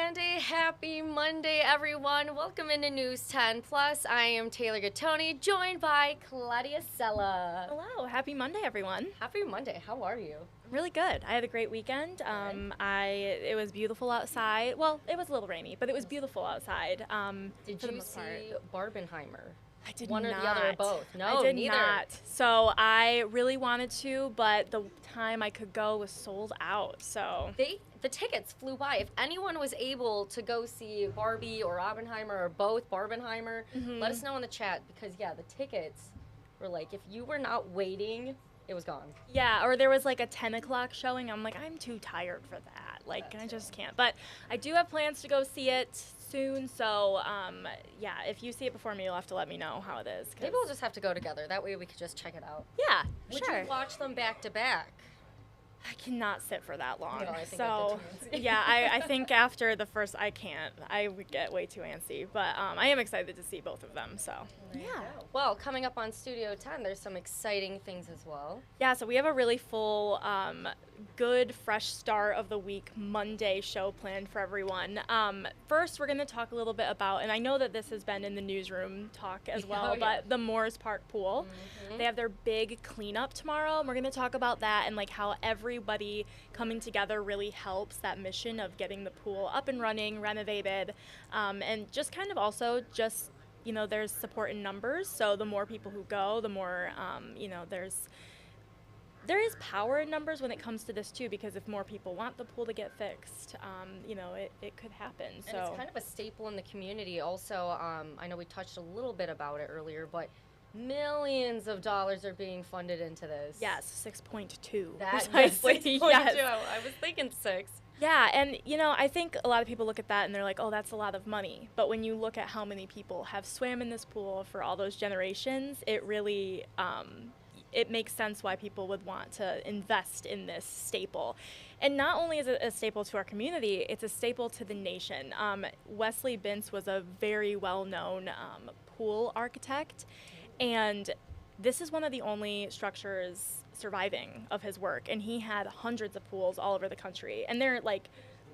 And a happy Monday, everyone. Welcome into News 10 Plus. I am Taylor Gattoni, joined by Claudia Sella. Hello, happy Monday, everyone. Happy Monday. How are you? Really good. I had a great weekend. It was beautiful outside. Well, it was a little rainy, but it was beautiful outside. Did for the you most part. see Barbenheimer? I did One not. or the other or both? No, I did neither. not. So I really wanted to, but the time I could go was sold out. So The tickets flew by. If anyone was able to go see Barbie or Oppenheimer or both Barbenheimer, let us know in the chat because the tickets were like, if you were not waiting, it was gone. yeah, or there was like a 10 o'clock showing. I'm like, I'm too tired for that. Like, I just can't. But I do have plans to go see it soon. So, if you see it before me, you'll have to let me know how it is. Maybe we'll just have to go together. That way we could just check it out. Yeah, Would sure. you watch them back to back? I cannot sit for that long. No, I think I did too. I think after the first, I can't. I would get way too antsy. But I am excited to see both of them. So, There you go. Well, coming up on Studio 10, there's some exciting things as well. Yeah, so we have a really full, good, fresh start of the week Monday show planned for everyone. First, we're going to talk a little bit about, and I know that this has been in the newsroom talk as well, but the Moores Park pool. They have their big cleanup tomorrow, and we're going to talk about that and like how everybody coming together really helps that mission of getting the pool up and running, renovated, and just kind of also just, there's support in numbers. So the more people who go, the more, there is power in numbers when it comes to this too, because if more people want the pool to get fixed, it could happen. And it's kind of a staple in the community. Also, I know we touched a little bit about it earlier, but millions of dollars are being funded into this. Yes, 6.2. That precisely. 6.2. Yes. I was thinking 6. Yeah, and I think a lot of people look at that and they're like, oh, that's a lot of money. But when you look at how many people have swam in this pool for all those generations, it really it makes sense why people would want to invest in this staple. And not only is it a staple to our community, it's a staple to the nation. Wesley Bintz was a very well-known pool architect, and this is one of the only structures surviving of his work, and he had hundreds of pools all over the country, and they're like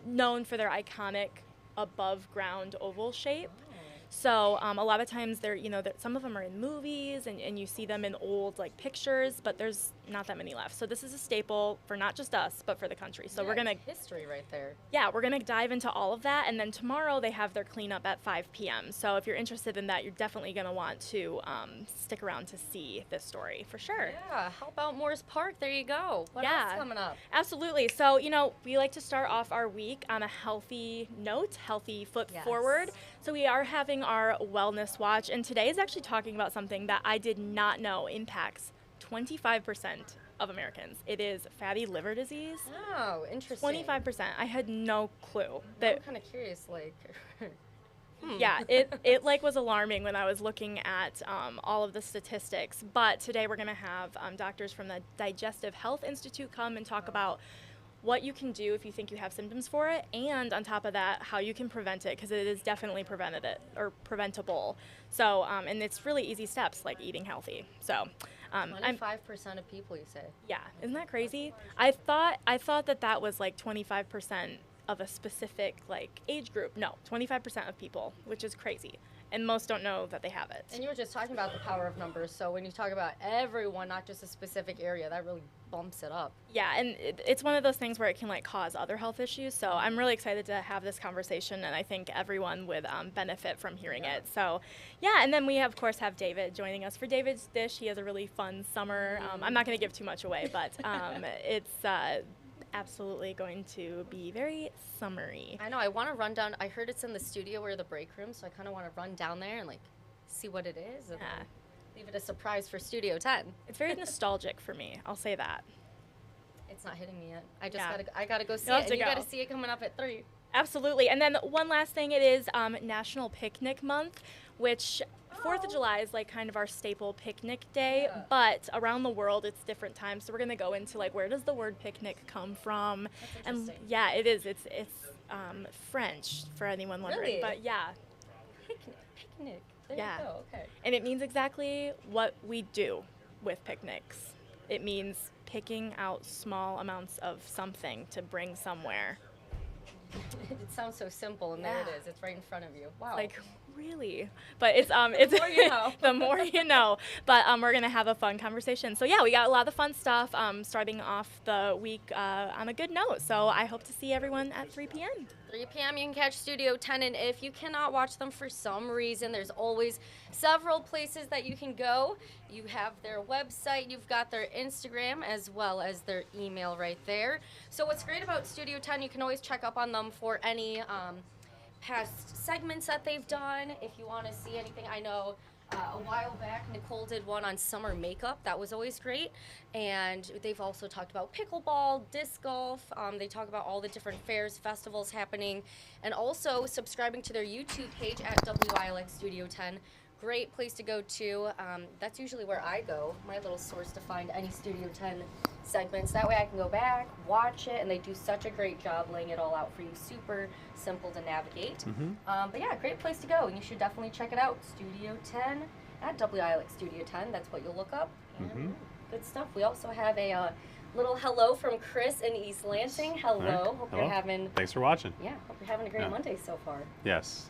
known for their iconic above ground oval shape. So a lot of times they're, some of them are in movies and you see them in old like pictures, but there's not that many left. So this is a staple for not just us, but for the country. So we're gonna history right there. Yeah, we're gonna dive into all of that, and then tomorrow they have their cleanup at 5 p.m. So if you're interested in that, you're definitely gonna want to stick around to see this story for sure. Yeah, how about Moores Park? There you go. What else coming up? Absolutely. So we like to start off our week on a healthy note, healthy foot forward. So we are having our wellness watch, and today is actually talking about something that I did not know impacts 25% of Americans. It is fatty liver disease. Oh, interesting. 25%. I had no clue. I'm kind of curious, like. Yeah, it like was alarming when I was looking at all of the statistics. But today we're going to have doctors from the Digestive Health Institute come and talk about what you can do if you think you have symptoms for it, and on top of that, how you can prevent it, because it is definitely preventable. So, and it's really easy steps like eating healthy. So, 25% of people, you say? Yeah, isn't that crazy? I thought that was like 25% of a specific like age group. No, 25% of people, which is crazy. And most don't know that they have it. And you were just talking about the power of numbers. So when you talk about everyone, not just a specific area, that really bumps it up. Yeah, and it's one of those things where it can like cause other health issues. So I'm really excited to have this conversation, and I think everyone would benefit from hearing it. So yeah, and then we of course have David joining us for David's Dish. He has a really fun summer. I'm not going to give too much away, but it's absolutely going to be very summery. I know. I want to run down. I heard it's in the studio or the break room, so I kind of want to run down there and like see what it is and leave it a surprise for Studio 10. It's very nostalgic for me. I'll say that. It's not hitting me yet. I gotta go see it. And you gotta see it coming up at 3. Absolutely. And then one last thing, it is National Picnic Month, which 4th of July is like kind of our staple picnic day, but around the world it's different times. So we're going to go into like, where does the word picnic come from? That's And yeah, it is. It's French for anyone wondering. Really? But yeah. Picnic. There Yeah. you go. Okay. And it means exactly what we do with picnics. It means picking out small amounts of something to bring somewhere. It sounds so simple, and there it is. It's right in front of you. Wow. Like, really? But it's it's the more you know. the more you know. But we're gonna have a fun conversation. So yeah, we got a lot of fun stuff. Starting off the week on a good note. So I hope to see everyone at 3 p.m. 3 p.m. you can catch Studio 10, and if you cannot watch them for some reason, there's always several places that you can go. You have their website, you've got their Instagram, as well as their email right there. So what's great about Studio 10, you can always check up on them for any past segments that they've done. If you want to see anything, I know a while back Nicole did one on summer makeup. That was always great. And they've also talked about pickleball, disc golf. They talk about all the different fairs, festivals happening, and also subscribing to their YouTube page at WILX Studio 10. Great place to go to. That's usually where I go, my little source to find any Studio 10 segments. That way I can go back, watch it, and they do such a great job laying it all out for you. Super simple to navigate. But yeah, great place to go, and you should definitely check it out. Studio 10 at WILX Studio 10. That's what you'll look up. And good stuff. We also have a little hello from Chris in East Lansing. Hello. Right. Hope Hello. you're having. Thanks for watching. Yeah, hope you're having a great Monday so far. Yes.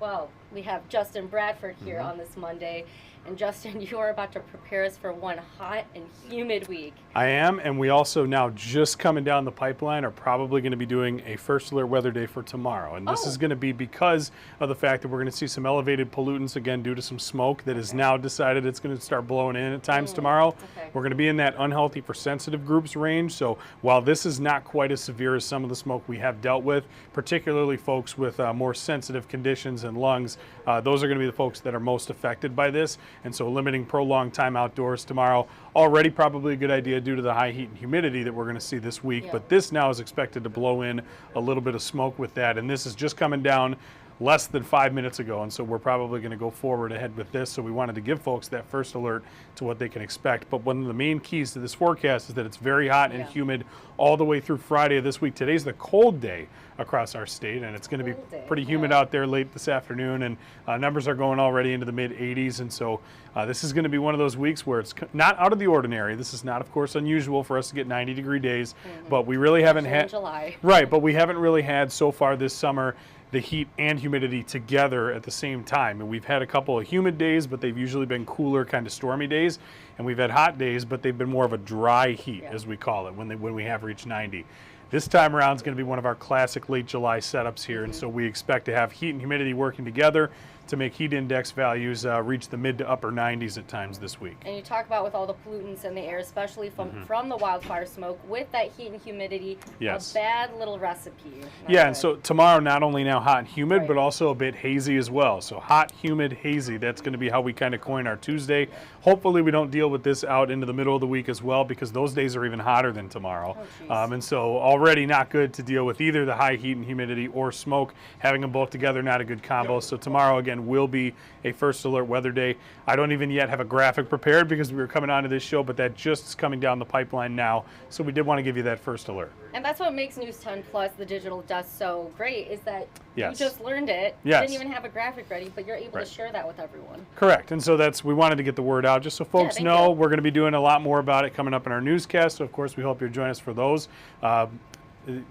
Well, we have Justin Bradford here on this Monday. And Justin, you are about to prepare us for one hot and humid week. I am, and we also now just coming down the pipeline are probably going to be doing a first alert weather day for tomorrow. And this is going to be because of the fact that we're going to see some elevated pollutants again due to some smoke that is now decided it's going to start blowing in at times tomorrow. We're going to be in that unhealthy for sensitive groups range. So while this is not quite as severe as some of the smoke we have dealt with, particularly folks with more sensitive conditions and lungs, those are going to be the folks that are most affected by this. And so limiting prolonged time outdoors tomorrow, already probably a good idea due to the high heat and humidity that we're going to see this week. But this now is expected to blow in a little bit of smoke with that. And this is just coming down less than 5 minutes ago. And so we're probably going to go forward ahead with this. So we wanted to give folks that first alert to what they can expect. But one of the main keys to this forecast is that it's very hot and humid all the way through Friday of this week. Today's the cold day across our state, and it's going to be pretty humid out there late this afternoon, and numbers are going already into the mid 80s. And so this is going to be one of those weeks where it's not out of the ordinary. This is not, of course, unusual for us to get 90-degree days, but we really haven't had July. Right, but we haven't really had so far this summer the heat and humidity together at the same time. And we've had a couple of humid days, but they've usually been cooler, kind of stormy days. And we've had hot days, but they've been more of a dry heat, as we call it, when we have reached 90. This time around is going to be one of our classic late July setups here, and so we expect to have heat and humidity working together to make heat index values reach the mid to upper 90s at times this week. And you talk about with all the pollutants in the air, especially from the wildfire smoke, with that heat and humidity, a bad little recipe. And so tomorrow not only now hot and humid, but also a bit hazy as well. So hot, humid, hazy, that's going to be how we kind of coin our Tuesday. Hopefully we don't deal with this out into the middle of the week as well, because those days are even hotter than tomorrow. And so already not good to deal with either the high heat and humidity or smoke. Having them both together, not a good combo. So tomorrow, again, will be a first alert weather day. I don't even yet have a graphic prepared because we were coming onto this show, but that just is coming down the pipeline now. So we did want to give you that first alert. And that's what makes News 10 Plus, the digital desk, so great, is that you just learned it. You didn't even have a graphic ready, but you're able to share that with everyone. Correct. And so we wanted to get the word out just so folks know. We're going to be doing a lot more about it coming up in our newscast. So, of course, we hope you'll join us for those.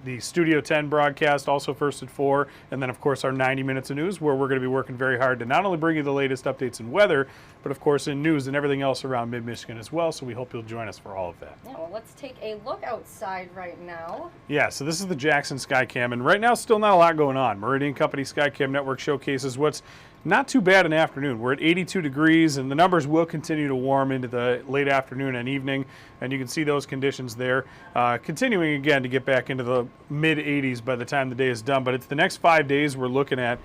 The Studio 10 broadcast, also first at 4, and then, of course, our 90 minutes of news, where we're going to be working very hard to not only bring you the latest updates in weather, but, of course, in news and everything else around mid-Michigan as well, so we hope you'll join us for all of that. Yeah, well, let's take a look outside right now. Yeah, so this is the Jackson Skycam, and right now, still not a lot going on. Meridian Company Skycam Network showcases what's not too bad in the afternoon. We're at 82 degrees, and the numbers will continue to warm into the late afternoon and evening, and you can see those conditions there. Continuing again to get back into the mid-80s by the time the day is done, but it's the next 5 days we're looking at.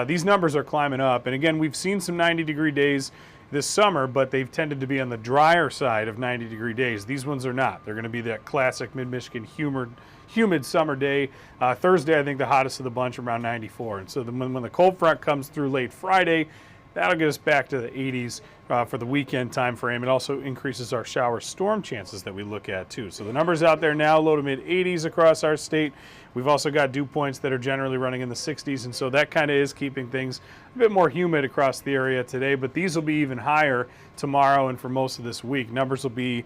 These numbers are climbing up, and again, we've seen some 90-degree days this summer, but they've tended to be on the drier side of 90-degree days. These ones are not. They're going to be that classic mid-Michigan humid summer day. Thursday, I think the hottest of the bunch, around 94. And so when the cold front comes through late Friday, that'll get us back to the 80s for the weekend time frame. It also increases our shower storm chances that we look at too. So the numbers out there now, low to mid 80s across our state. We've also got dew points that are generally running in the 60s, and so that kind of is keeping things a bit more humid across the area today. But these will be even higher tomorrow and for most of this week. Numbers will be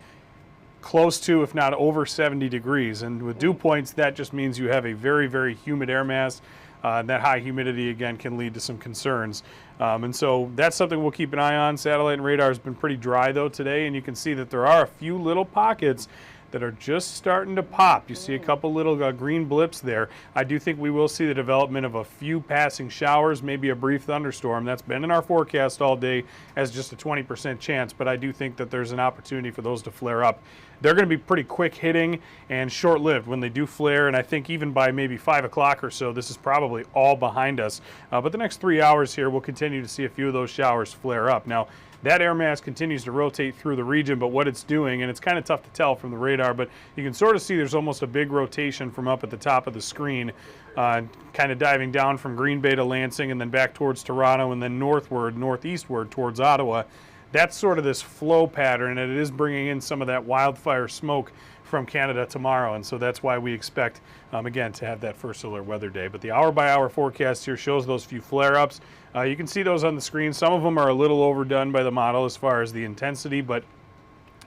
close to, if not over 70 degrees. And with dew points, that just means you have a very, very humid air mass. That high humidity, again, can lead to some concerns. And so that's something we'll keep an eye on. Satellite and radar has been pretty dry, though, today, and you can see that there are a few little pockets that are just starting to pop. You see a couple little green blips there. I do think we will see the development of a few passing showers, maybe a brief thunderstorm. That's been in our forecast all day as just a 20% chance, but I do think that there's an opportunity for those to flare up. They're going to be pretty quick hitting and short-lived when they do flare, and I think even by maybe 5 o'clock or so, this is probably all behind us. But the next 3 hours here, we'll continue to see a few of those showers flare up. Now, that air mass continues to rotate through the region, but what it's doing, and it's kind of tough to tell from the radar, but you can sort of see there's almost a big rotation from up at the top of the screen, kind of diving down from Green Bay to Lansing and then back towards Toronto and then northeastward towards Ottawa. That's sort of this flow pattern, and it is bringing in some of that wildfire smoke from Canada tomorrow, and so that's why we expect, again, to have that first alert weather day. But the hour-by-hour forecast here shows those few flare-ups. You can see those on the screen. Some of them are a little overdone by the model as far as the intensity, but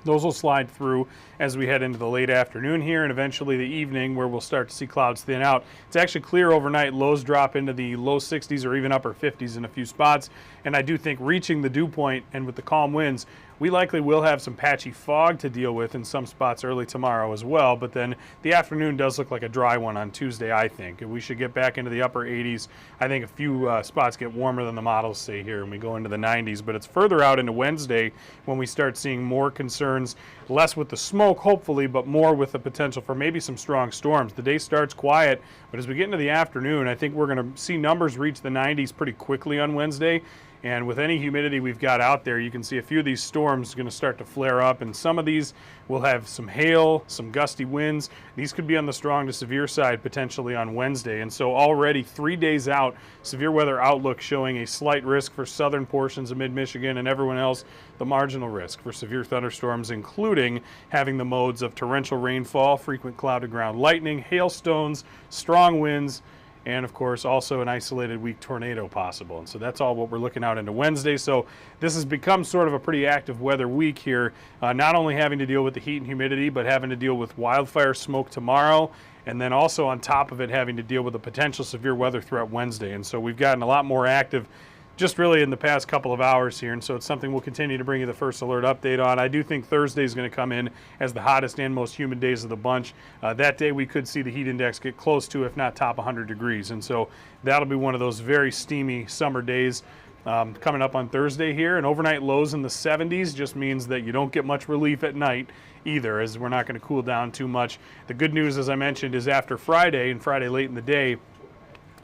those will slide through as we head into the late afternoon here and eventually the evening, where we'll start to see clouds thin out. It's actually clear overnight. Lows drop into the low 60s or even upper 50s in a few spots. And I do think reaching the dew point and with the calm winds, we likely will have some patchy fog to deal with in some spots early tomorrow as well. But then the afternoon does look like a dry one on Tuesday, I think. And we should get back into the upper 80s. I think a few spots get warmer than the models say here, and we go into the 90s. But it's further out into Wednesday when we start seeing more concerns, less with the smoke, hopefully, but more with the potential for maybe some strong storms. The day starts quiet, but as we get into the afternoon, I think we're going to see numbers reach the 90s pretty quickly on Wednesday. And with any humidity we've got out there, you can see a few of these storms going to start to flare up, and some of these will have some hail, some gusty winds. These could be on the strong to severe side potentially on Wednesday. And so already 3 days out, severe weather outlook showing a slight risk for southern portions of mid-Michigan, and everyone else the marginal risk for severe thunderstorms, including having the modes of torrential rainfall, frequent cloud-to-ground lightning, hailstones, strong winds, and of course also an isolated weak tornado possible. And so that's all what we're looking out into Wednesday. So this has become sort of a pretty active weather week here, not only having to deal with the heat and humidity, but having to deal with wildfire smoke tomorrow, and then also on top of it having to deal with the potential severe weather throughout Wednesday. And so we've gotten a lot more active just really in the past couple of hours here, and so it's something we'll continue to bring you the first alert update on. I do think Thursday is going to come in as the hottest and most humid days of the bunch. That day we could see the heat index get close to, if not top 100 degrees, and so that'll be one of those very steamy summer days coming up on Thursday here. And overnight lows in the 70s just means that you don't get much relief at night either, as we're not going to cool down too much. The good news, as I mentioned, is after Friday, and Friday late in the day,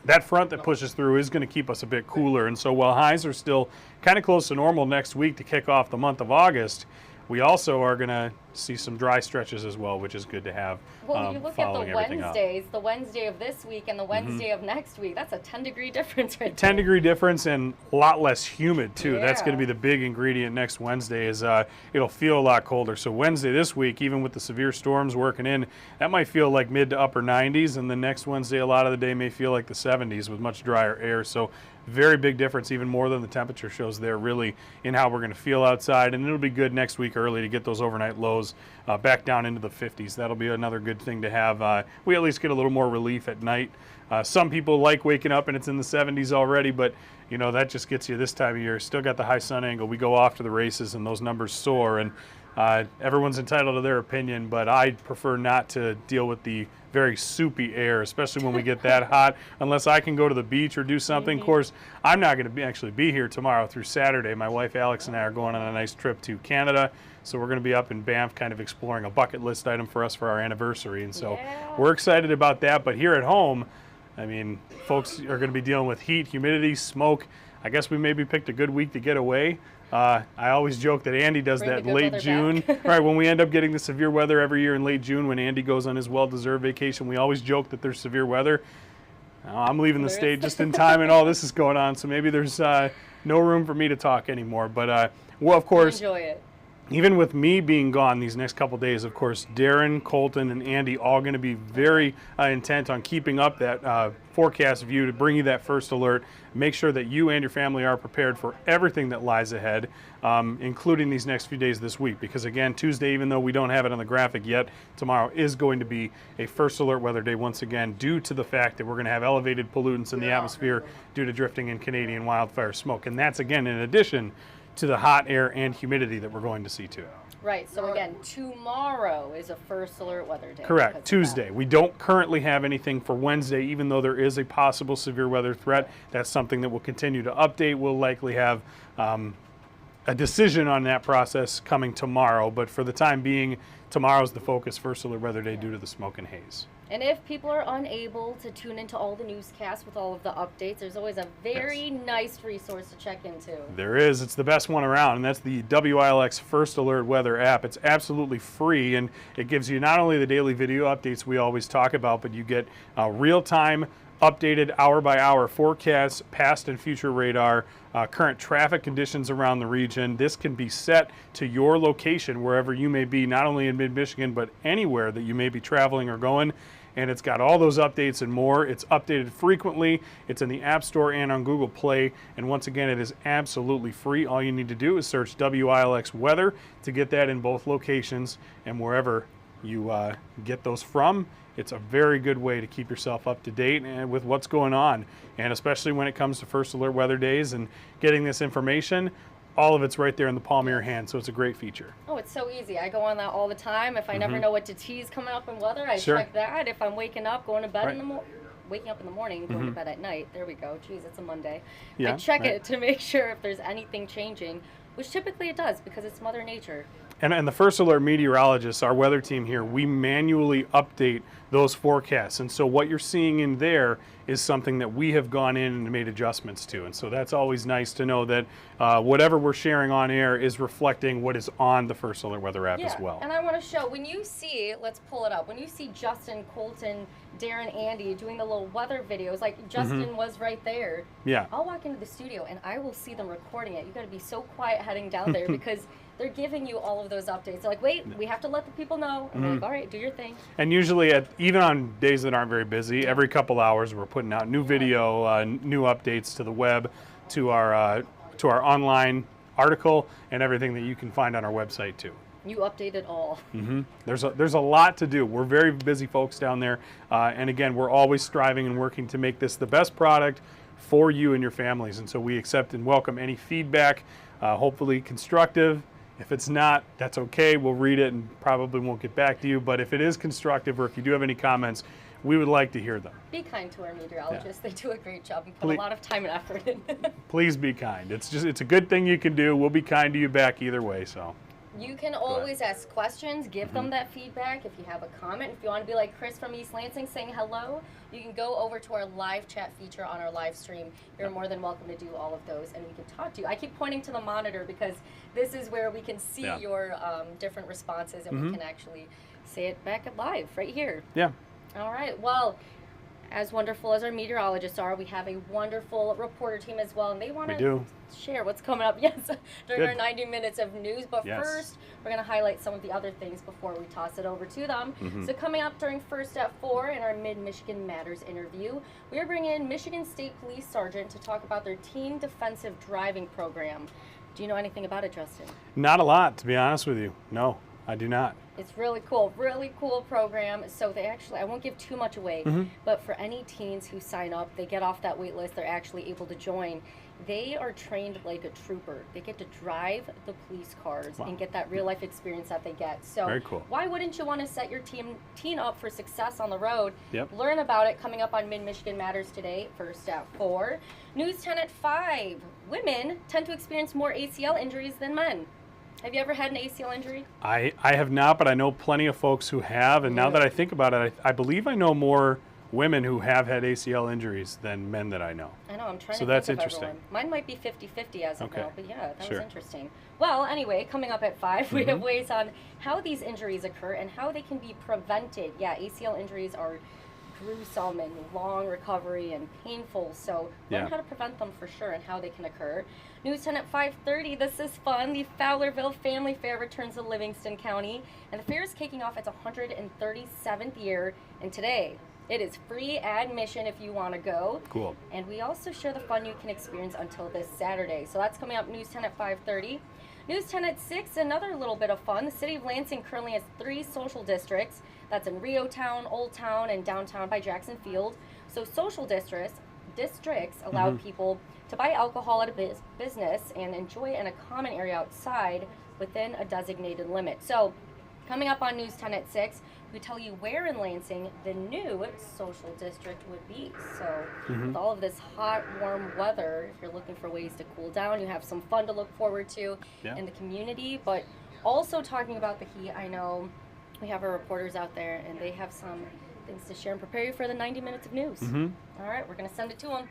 that front that pushes through is going to keep us a bit cooler. And so while highs are still kind of close to normal next week to kick off the month of August, we also are going to see some dry stretches as well, which is good to have. Well, you look at the Wednesdays, the Wednesday of this week and the Wednesday of next week, that's a 10-degree difference right there. 10-degree difference and a lot less humid, too. Yeah. That's going to be the big ingredient next Wednesday is it'll feel a lot colder. So Wednesday this week, even with the severe storms working in, that might feel like mid to upper 90s, and the next Wednesday, a lot of the day may feel like the 70s with much drier air. So very big difference, even more than the temperature shows there, really, in how we're going to feel outside. And it'll be good next week early to get those overnight lows back down into the 50s. That'll be another good thing to have. We at least get a little more relief at night. Some people like waking up and it's in the 70s already, but you know that just gets you this time of year. Still got the high sun angle. We go off to the races and those numbers soar, and everyone's entitled to their opinion, but I prefer not to deal with the very soupy air, especially when we get that hot, unless I can go to the beach or do something. Of course, I'm not going to actually be here tomorrow through Saturday. My wife Alex and I are going on a nice trip to Canada, so we're going to be up in Banff kind of exploring a bucket list item for us for our anniversary, and so we're excited about that. But here at home, I mean, folks are going to be dealing with heat, humidity, smoke. I guess we maybe picked a good week to get away. I always joke that Andy does that late June. Right, when we end up getting the severe weather every year in late June when Andy goes on his well-deserved vacation, we always joke that there's severe weather. I'm leaving the state just in time and all this is going on, so maybe there's no room for me to talk anymore. But, well, of course, enjoy it. even with me being gone these next couple days, of course, Darren, Colton, and Andy all going to be very intent on keeping up that forecast view to bring you that first alert. Make sure that you and your family are prepared for everything that lies ahead, including these next few days this week. Because again, Tuesday, even though we don't have it on the graphic yet, tomorrow is going to be a first alert weather day once again, due to the fact that we're going to have elevated pollutants in the atmosphere due to drifting in Canadian wildfire smoke. And that's, again, in addition to the hot air and humidity that we're going to see too. Right, so again, tomorrow is a first alert weather day. Correct, Tuesday. We don't currently have anything for Wednesday, even though there is a possible severe weather threat. That's something that we'll continue to update. We'll likely have a decision on that process coming tomorrow, but for the time being, tomorrow's the focus, first alert weather day, due to the smoke and haze. And if people are unable to tune into all the newscasts with all of the updates, there's always a very nice resource to check into. There is. It's the best one around, and that's the WILX First Alert Weather app. It's absolutely free, and it gives you not only the daily video updates we always talk about, but you get real-time, updated hour-by-hour forecasts, past and future radar, current traffic conditions around the region. This can be set to your location wherever you may be, not only in mid-Michigan, but anywhere that you may be traveling or going. And it's got all those updates and more. It's updated frequently. It's in the App Store and on Google Play. And once again, it is absolutely free. All you need to do is search WILX Weather to get that in both locations, and wherever you get those from. It's a very good way to keep yourself up to date and with what's going on. And especially when it comes to first alert weather days and getting this information, all of it's right there in the palm of your hand, so it's a great feature. Oh, it's so easy. I go on that all the time. If I never know what to tease coming up in weather, I check that. If I'm waking up, going to bed in the waking up in the morning, going to bed at night. There we go. Jeez, it's a Monday. I check it to make sure if there's anything changing, which typically it does because it's Mother Nature. And the First Alert meteorologists, our weather team here, we manually update those forecasts. And so what you're seeing in there is something that we have gone in and made adjustments to. And so that's always nice to know that whatever we're sharing on air is reflecting what is on the First Alert Weather app as well. And I want to show, when you see, let's pull it up, when you see Justin, Colton, Darren, Andy doing the little weather videos, like Justin was right there. Yeah. I'll walk into the studio and I will see them recording it. You got to be so quiet heading down there because they're giving you all of those updates. They're like, wait, we have to let the people know. And they're like, all right, do your thing. And usually, even on days that aren't very busy, every couple hours we're putting out new video, new updates to the web, to our online article, and everything that you can find on our website too. You update it all. There's a lot to do. We're very busy folks down there, and again, we're always striving and working to make this the best product for you and your families. And so we accept and welcome any feedback, hopefully constructive. If it's not, that's okay. We'll read it and probably won't get back to you. But if it is constructive, or if you do have any comments, we would like to hear them. Be kind to our meteorologists. They do a great job and put a lot of time and effort in. Please be kind. It's a good thing you can do. We'll be kind to you back either way. So. You can always ask questions, give them that feedback. If you have a comment, if you want to be like Chris from East Lansing saying hello, you can go over to our live chat feature on our live stream. You're more than welcome to do all of those, and we can talk to you. I keep pointing to the monitor because this is where we can see your different responses, and we can actually say it back live right here. Yeah. All right. Well, as wonderful as our meteorologists are, we have a wonderful reporter team as well, and they want to share what's coming up, during our 90 minutes of news. But first, we're going to highlight some of the other things before we toss it over to them. So coming up during First at 4 in our Mid-Michigan Matters interview, we are bringing in Michigan State Police Sergeant to talk about their Teen Defensive Driving Program. Do you know anything about it, Justin? Not a lot, to be honest with you. No, I do not. It's really cool program. So they actually, I won't give too much away, but for any teens who sign up, they get off that wait list, they're actually able to join. They are trained like a trooper. They get to drive the police cars and get that real life experience that they get. So very cool. Why wouldn't you want to set your teen up for success on the road? Learn about it coming up on Mid-Michigan Matters today, First at 4. News 10 at 5. Women tend to experience more ACL injuries than men. Have you ever had an ACL injury? I have not, but I know plenty of folks who have. And now that I think about it, I believe I know more women who have had ACL injuries than men that I know. I know, I'm trying to So that's think of interesting. everyone. Mine might be 50-50 as of now, but yeah, that was interesting. Well, anyway, coming up at 5, we have ways on how these injuries occur and how they can be prevented. Yeah, ACL injuries are gruesome and long recovery and painful. So learn Yeah. how to prevent them for sure and how they can occur. News 10 at 5:30. This is fun. The Fowlerville Family Fair returns to Livingston County, and the fair is kicking off its 137th year. And today, it is free admission if you want to go. Cool. And we also share the fun you can experience until this Saturday. So that's coming up, News 10 at 5:30. News 10 at 6, another little bit of fun. The city of Lansing currently has 3 social districts. That's in Rio Town, Old Town, and downtown by Jackson Field. So social districts allow people to buy alcohol at a business and enjoy in a common area outside within a designated limit. So coming up on News 10 at 6, we tell you where in Lansing the new social district would be. So with all of this hot, warm weather, if you're looking for ways to cool down, you have some fun to look forward to in the community. But also talking about the heat, I know we have our reporters out there and they have some things to share and prepare you for the 90 minutes of news. All right, we're going to send it to them.